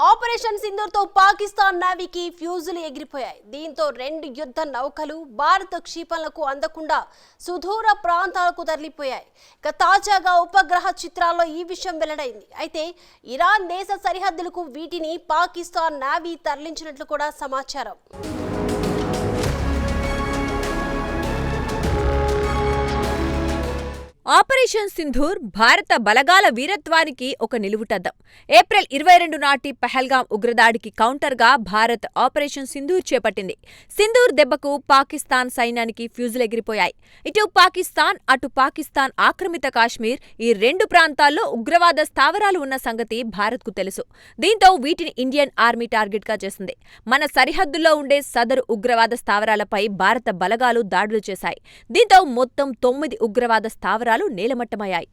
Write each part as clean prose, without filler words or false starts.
Operation Sindoor తో పాకిస్తాన్ నేవీకి ఫ్యూజులు ఎగిరిపోయాయి. దీంతో 2 యుద్ధ నౌకలు భారత క్షిపణులకు అందకుండా సుదూర ప్రాంతాలకు తరలిపోయాయి. తాజాగా ఉపగ్రహ చిత్రాల్లో ఈ విషయం వెల్లడైంది. అయితే ఇరాన్ దేశ సరిహద్దులకు వీటిని పాకిస్తాన్ నేవీ తరలించినట్లు కూడా సమాచారం. ఆపరేషన్ సింధూర్ భారత బలగాల వీరత్వానికి ఒక నిలువుటద్దం. ఏప్రిల్ 22 నాటి పహల్గాం ఉగ్రదాడికి కౌంటర్గా భారత్ ఆపరేషన్ సింధూర్ చేపట్టింది. సింధూర్ దెబ్బకు పాకిస్తాన్ సైన్యానికి ఫ్యూజులెగిరిపోయాయి. ఇటు పాకిస్తాన్, అటు పాకిస్తాన్ ఆక్రమిత కాశ్మీర్ ఈ 2 ప్రాంతాల్లో ఉగ్రవాద స్థావరాలు ఉన్న సంగతి భారత్కు తెలుసు. దీంతో వీటిని ఇండియన్ ఆర్మీ టార్గెట్గా చేసింది. మన సరిహద్దుల్లో ఉండే సదరు ఉగ్రవాద స్థావరాలపై భారత బలగాలు దాడులు చేశాయి. దీంతో మొత్తం 9 ఉగ్రవాద స్థావరాలు నేలమట్టమయ్యాయి.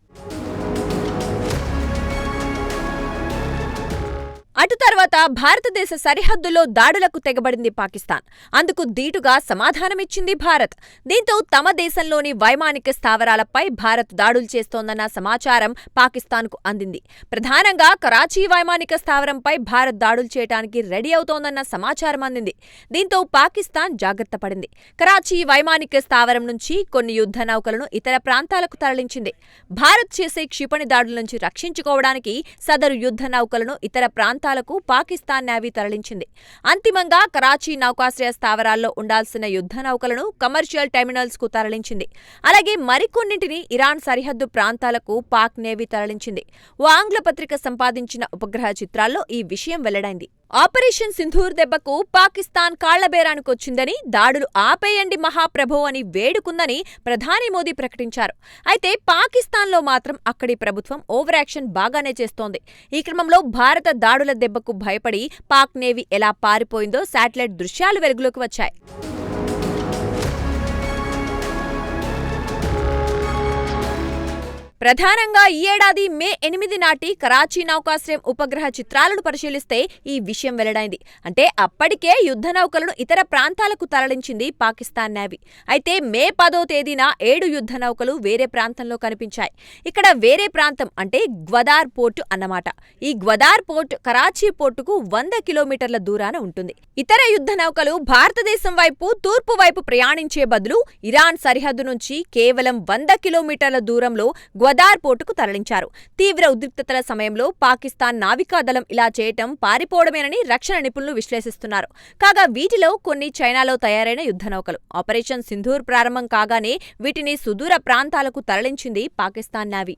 అటు తర్వాత భారతదేశ సరిహద్దుల్లో దాడులకు తెగబడింది పాకిస్తాన్. అందుకు దీటుగా సమాధానమిచ్చింది భారత్. దీంతో తమ దేశంలోని వైమానిక స్థావరాలపై భారత్ దాడులు చేస్తోందన్న సమాచారం పాకిస్తాన్కు అందింది. ప్రధానంగా కరాచీ వైమానిక స్థావరంపై భారత్ దాడులు చేయడానికి రెడీ అవుతోందన్న సమాచారం అందింది. దీంతో పాకిస్తాన్ జాగ్రత్త పడింది. కరాచీ వైమానిక స్థావరం నుంచి కొన్ని యుద్ధ నౌకలను ఇతర ప్రాంతాలకు తరలించింది. భారత్ చేసే క్షిపణి దాడుల నుంచి రక్షించుకోవడానికి సదరు యుద్ధ నౌకలను ఇతర ప్రాంతాలకు పాకిస్తాన్ నేవీ తరలించింది. అంతిమంగా కరాచీ నౌకాశ్రయ స్థావరాల్లో ఉండాల్సిన యుద్ధ నౌకలను కమర్షియల్ టెర్మినల్స్ కు తరలించింది. అలాగే మరికొన్నింటిని ఇరాన్ సరిహద్దు ప్రాంతాలకు పాక్ నేవీ తరలించింది. ఓ ఆంగ్ల పత్రిక సంపాదించిన ఉపగ్రహ చిత్రాల్లో ఈ విషయం వెల్లడైంది. ఆపరేషన్ సింధూర్ దెబ్బకు పాకిస్తాన్ కాళ్లబేరానికొచ్చిందని, దాడులు ఆపేయండి మహాప్రభో అని వేడుకుందని ప్రధాని మోదీ ప్రకటించారు. అయితే పాకిస్తాన్లో మాత్రం అక్కడి ప్రభుత్వం ఓవర్ యాక్షన్ బాగానే చేస్తోంది. ఈ క్రమంలో భారత దాడుల దెబ్బకు భయపడి పాక్ నేవీ ఎలా పారిపోయిందో శాటిలైట్ దృశ్యాలు వెలుగులోకి వచ్చాయి. ప్రధానంగా ఈ ఏడాది మే 8 నాటి కరాచీ నౌకాశ్రయం ఉపగ్రహ చిత్రాలను పరిశీలిస్తే ఈ విషయం వెల్లడైంది. అంటే అప్పటికే యుద్ధ నౌకలను ఇతర ప్రాంతాలకు తరలించింది పాకిస్తాన్ నేవీ. అయితే మే 10వ తేదీన 7 యుద్ధ నౌకలు వేరే ప్రాంతంలో కనిపించాయి. ఇక్కడ వేరే ప్రాంతం అంటే గ్వదార్ పోర్టు అన్నమాట. ఈ గ్వదార్ పోర్టు కరాచీ పోర్టుకు 100 కిలోమీటర్ల దూరాన ఉంటుంది. ఇతర యుద్ధ నౌకలు భారతదేశం వైపు తూర్పు వైపు ప్రయాణించే బదులు ఇరాన్ సరిహద్దు నుంచి కేవలం 100 కిలోమీటర్ల దూరంలో గ్వదార్ పోర్టుకు తరలించారు. తీవ్ర ఉద్రిక్తతల సమయంలో పాకిస్తాన్ నావికాదళం ఇలా చేయటం పారిపోవడమేనని రక్షణ నిపుణులు విశ్లేషిస్తున్నారు. కాగా వీటిలో కొన్ని చైనాలో తయారైన యుద్ధ నౌకలు. ఆపరేషన్ సింధూర్ ప్రారంభం కాగానే వీటిని సుదూర ప్రాంతాలకు తరలించింది పాకిస్తాన్ నేవీ.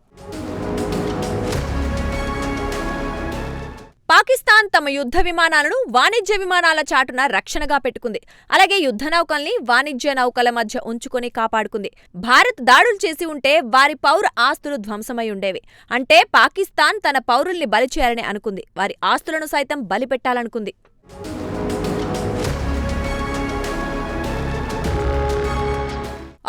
పాకిస్తాన్ తమ యుద్ధ విమానాలను వాణిజ్య విమానాల చాటున రక్షణగా పెట్టుకుంది. అలాగే యుద్ధ నౌకల్ని వాణిజ్య నౌకల మధ్య ఉంచుకొని కాపాడుకుంది. భారత్ దాడులు చేసి ఉంటే వారి పౌర ఆస్తులు ధ్వంసమై ఉండేవి. అంటే పాకిస్తాన్ తన పౌరుల్ని బలి చేయాలని అనుకుంది. వారి ఆస్తులను సైతం బలిపెట్టాలనుకుంది.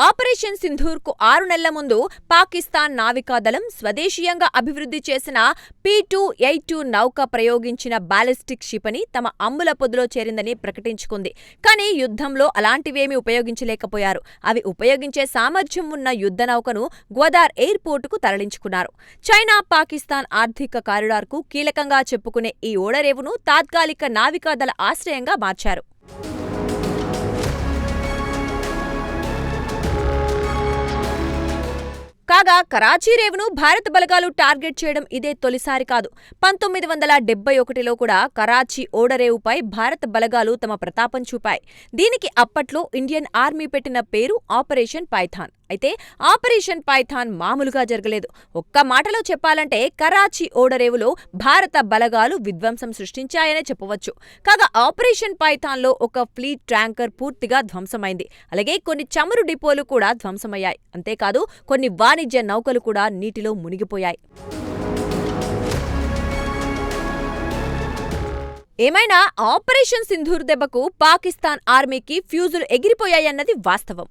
ఆపరేషన్ సింధూర్కు 6 నెలల ముందు పాకిస్తాన్ నావికాదళం స్వదేశీయంగా అభివృద్ధి చేసిన P-282 నౌక ప్రయోగించిన బాలిస్టిక్ క్షిపణి తమ అమ్ముల పొదిలో చేరిందని ప్రకటించుకుంది. కానీ యుద్ధంలో అలాంటివేమీ ఉపయోగించలేకపోయారు. అవి ఉపయోగించే సామర్థ్యం ఉన్న యుద్ధ నౌకను గ్వదార్ ఎయిర్పోర్టుకు తరలించుకున్నారు. చైనా పాకిస్తాన్ ఆర్థిక కారిడార్కు కీలకంగా చెప్పుకునే ఈ ఓడరేవును తాత్కాలిక నావికాదళ ఆశ్రయంగా మార్చారు. కాగా కరాచీ రేవును భారత బలగాలు టార్గెట్ చేయడం ఇదే తొలిసారి కాదు. 1971లో కూడా కరాచీ ఓడరేవుపై భారత బలగాలు తమ ప్రతాపం చూపాయి. దీనికి అప్పట్లో ఇండియన్ ఆర్మీ పెట్టిన పేరు ఆపరేషన్ పైథాన్. అయితే ఆపరేషన్ పైథాన్ మామూలుగా జరగలేదు. ఒక్క మాటలో చెప్పాలంటే కరాచీ ఓడరేవులో భారత బలగాలు విధ్వంసం సృష్టించాయనే చెప్పవచ్చు. కాగా ఆపరేషన్ పైథాన్లో ఒక ఫ్లీట్ ట్యాంకర్ పూర్తిగా ధ్వంసమైంది. అలాగే కొన్ని చమురు డిపోలు కూడా ధ్వంసమయ్యాయి. అంతేకాదు కొన్ని వాణిజ్య నౌకలు కూడా నీటిలో మునిగిపోయాయి. ఏమైనా ఆపరేషన్ సింధూర్ దెబ్బకు పాకిస్తాన్ ఆర్మీకి ఫ్యూజులు ఎగిరిపోయాయన్నది వాస్తవం.